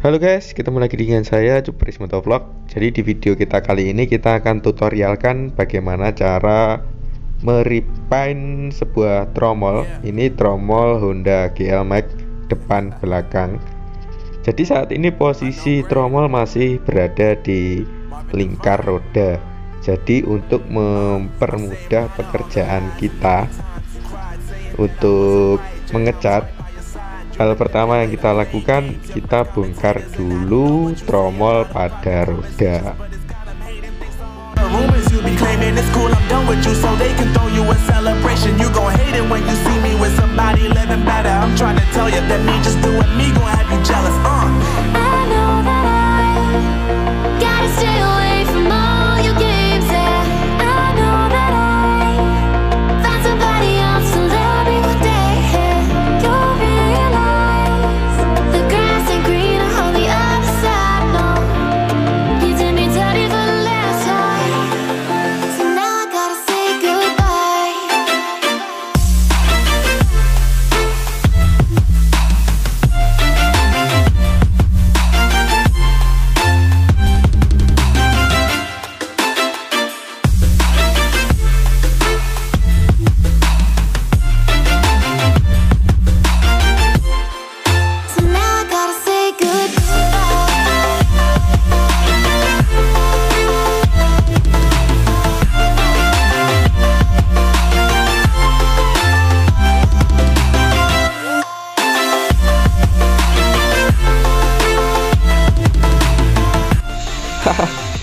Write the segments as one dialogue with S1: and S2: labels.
S1: Halo guys, ketemu lagi dengan saya Cupris Motovlog. Jadi di video kita kali ini kita akan tutorialkan bagaimana cara merepine sebuah tromol. Ini tromol Honda GL Max depan belakang. Jadi saat ini posisi tromol masih berada di lingkar roda. Jadi untuk mempermudah pekerjaan kita untuk mengecat, hal pertama yang kita lakukan, kita bongkar dulu tromol pada roda.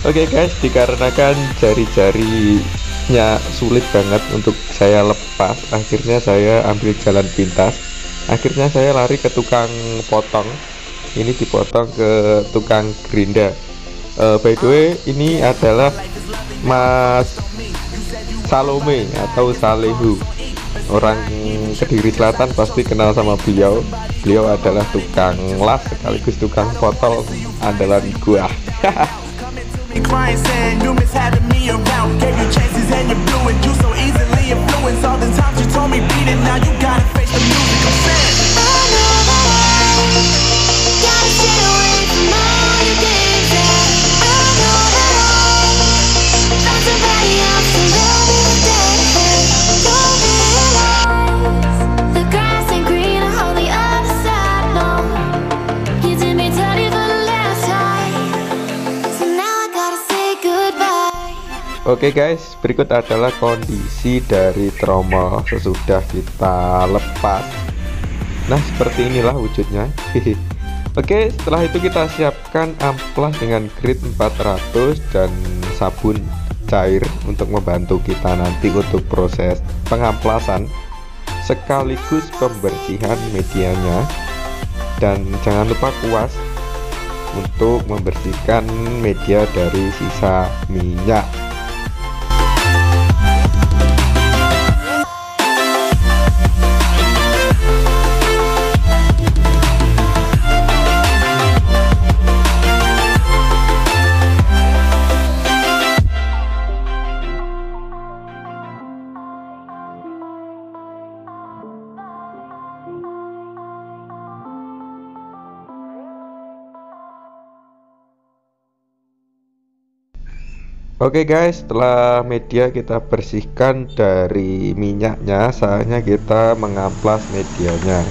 S1: Oke guys, dikarenakan jari-jarinya sulit banget untuk saya lepas, akhirnya saya ambil jalan pintas. Akhirnya saya lari ke tukang potong. Ini dipotong ke tukang gerinda. By the way, ini adalah Mas Salome atau Salehu. Orang Kediri Selatan pasti kenal sama beliau. Beliau adalah tukang las sekaligus tukang potol andalan gua.
S2: Crying, saying you miss having me around. Gave you chances and you blew it. You so easily influenced. All the times you told me beat it. Now you gotta face the music. I'm saying I know that I gotta stay away from all your games. Yeah, I know that I found somebody else to love me today. Don't realize the grass ain't greener on the other side. No, you did me dirty for the last time. So now I gotta say goodbye.
S1: Oke guys, berikut adalah kondisi dari tromol sesudah kita lepas. Nah, seperti inilah wujudnya. Oke, setelah itu kita siapkan amplas dengan grit 400 dan sabun cair untuk membantu kita nanti untuk proses pengamplasan sekaligus pembersihan medianya. Dan jangan lupa kuas untuk membersihkan media dari sisa minyak. Oke guys, setelah media kita bersihkan dari minyaknya, saatnya kita mengamplas medianya.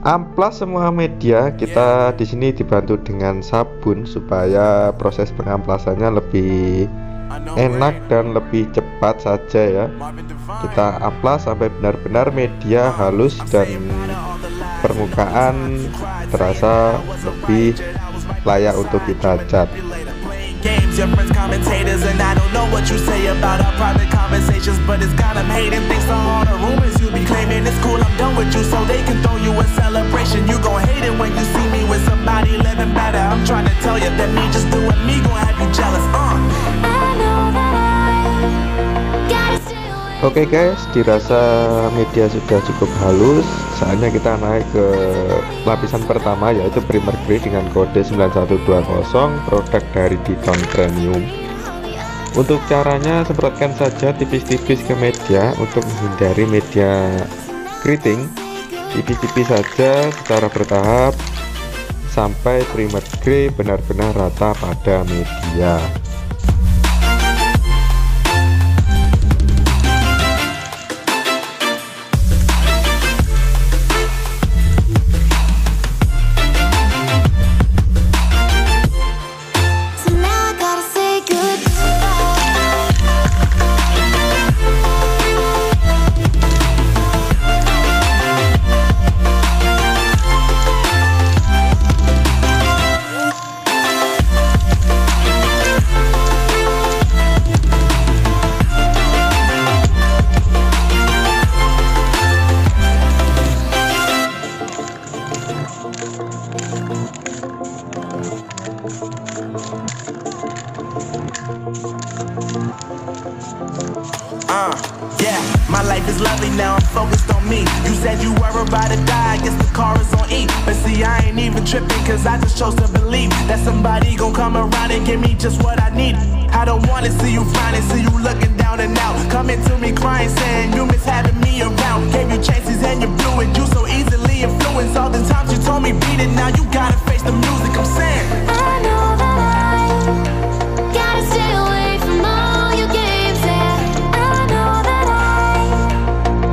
S1: Amplas semua media kita di sini dibantu dengan sabun supaya proses pengamplasannya lebih enak dan lebih cepat saja ya. Kita amplas sampai benar-benar media halus dan permukaan terasa lebih layak untuk kita cat.
S2: Games, your friends commentators, and I don't know what you say about our private conversations, but it's got them hating. Thanks to all the rumors you be claiming, it's cool, I'm done with you, so they can throw you a celebration. You gon' hate it when you see me with somebody living better. I'm trying to tell you that me just doing me gon' have you jealous. I know that I gotta stay away.
S1: Oke guys, dirasa media sudah cukup halus, saatnya kita naik ke lapisan pertama yaitu primer grade dengan kode 9120, produk dari Diton Premium. Untuk caranya, semprotkan saja tipis-tipis ke media untuk menghindari media keriting. Tipis-tipis saja secara bertahap sampai primer grey benar-benar rata pada media.
S2: Yeah, my life is lovely now, I'm focused on me. You said you were about to die, I guess the car is on E. But see, I ain't even tripping, cause I just chose to believe that somebody gon' come around and give me just what I need. I don't wanna see you flying, see you looking down and out, coming to me crying, saying you miss having me around. Gave you chances and you blew it, you so easily influenced. All the times you told me beat it, now you gotta face the music. I'm saying
S3: I know that I gotta stay away from all your games, yeah. I know that I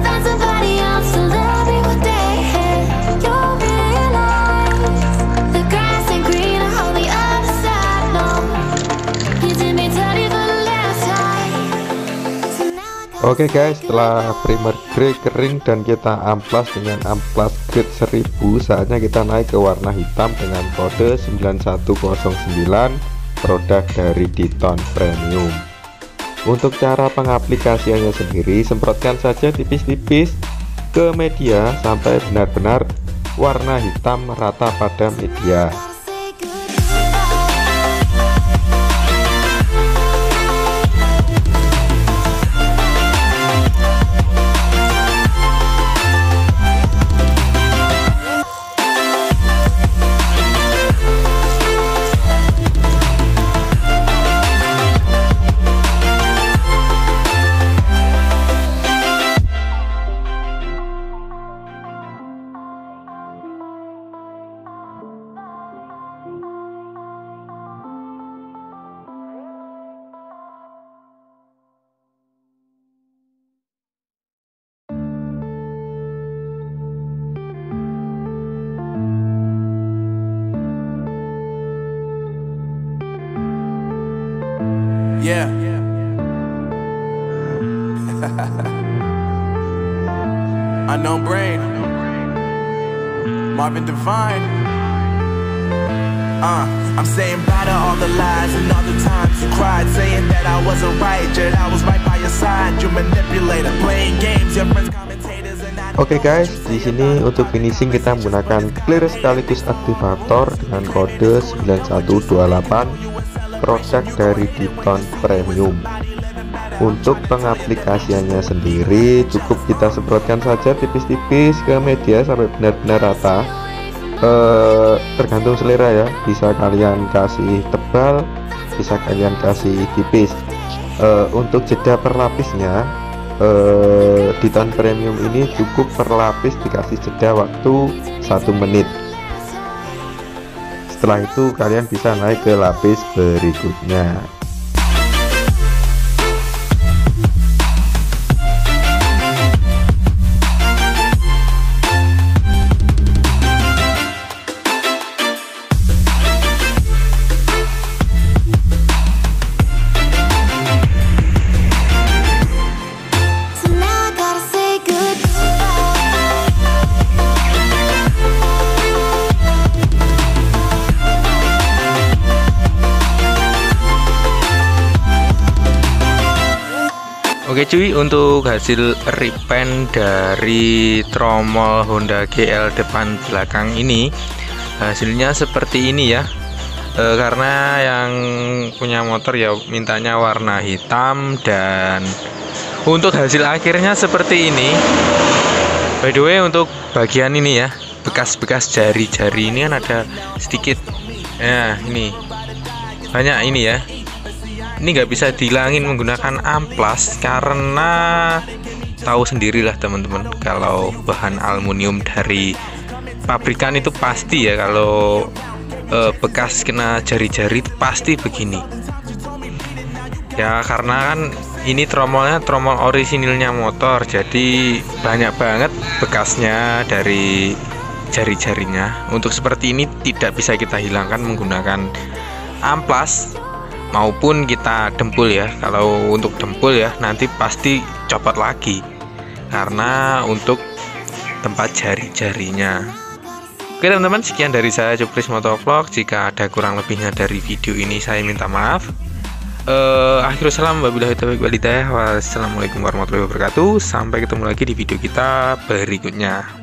S3: found somebody else to love me one day. You'll realize the grass ain't greener on the other side, no. You did me dirty for the last time, so now I gotta
S1: Oke guys, setelah primer grey kering dan kita amplas dengan amplas grade 1000, saatnya kita naik ke warna hitam dengan kode 9109, produk dari Diton Premium. Untuk cara pengaplikasiannya sendiri, semprotkan saja tipis-tipis ke media sampai benar-benar warna hitam rata pada media.
S3: say goodbye.
S2: yeah. Unknown Brain, Marvin Devine. I'm saying bye to all the lies and all the times you cried, saying that I wasn't right, yet I was right by your side. You manipulator, playing games, your friends commentators and I.
S1: Oke guys, di sini untuk finishing kita menggunakan clear sekaligus aktivator dengan kode 9128, produk dari Diton Premium. Untuk pengaplikasiannya sendiri cukup kita semprotkan saja tipis-tipis ke media sampai benar-benar rata. Tergantung selera ya, bisa kalian kasih tebal, bisa kalian kasih tipis. Untuk jeda per lapisnya, Diton Premium ini cukup per lapis dikasih jeda waktu 1 menit. Setelah itu kalian bisa naik ke lapis berikutnya.
S3: So now I gotta say goodbye.
S4: Oke cuy, untuk hasil repaint dari tromol Honda GL depan belakang ini hasilnya seperti ini ya. Karena yang punya motor ya mintanya warna hitam, dan untuk hasil akhirnya seperti ini. By the way, untuk bagian ini ya, bekas-bekas jari-jari ini kan ada sedikit. Nah ini banyak ini ya. Ini nggak bisa dihilangin menggunakan amplas karena tahu sendirilah teman-teman, kalau bahan aluminium dari pabrikan itu pasti ya kalau bekas kena jari-jari pasti begini ya, karena kan ini tromolnya tromol orisinilnya motor, jadi banyak banget bekasnya dari jari-jarinya. Untuk seperti ini tidak bisa kita hilangkan menggunakan amplas maupun kita dempul ya. Kalau untuk dempul ya nanti pasti copot lagi karena untuk tempat jari-jarinya. Oke teman-teman, sekian dari saya Cupris Motovlog. Jika ada kurang lebihnya dari video ini saya minta maaf. Akhirul salam, wabillahi taufiq wal hidayah. Wassalamualaikum warahmatullahi wabarakatuh. Sampai ketemu lagi di video kita berikutnya.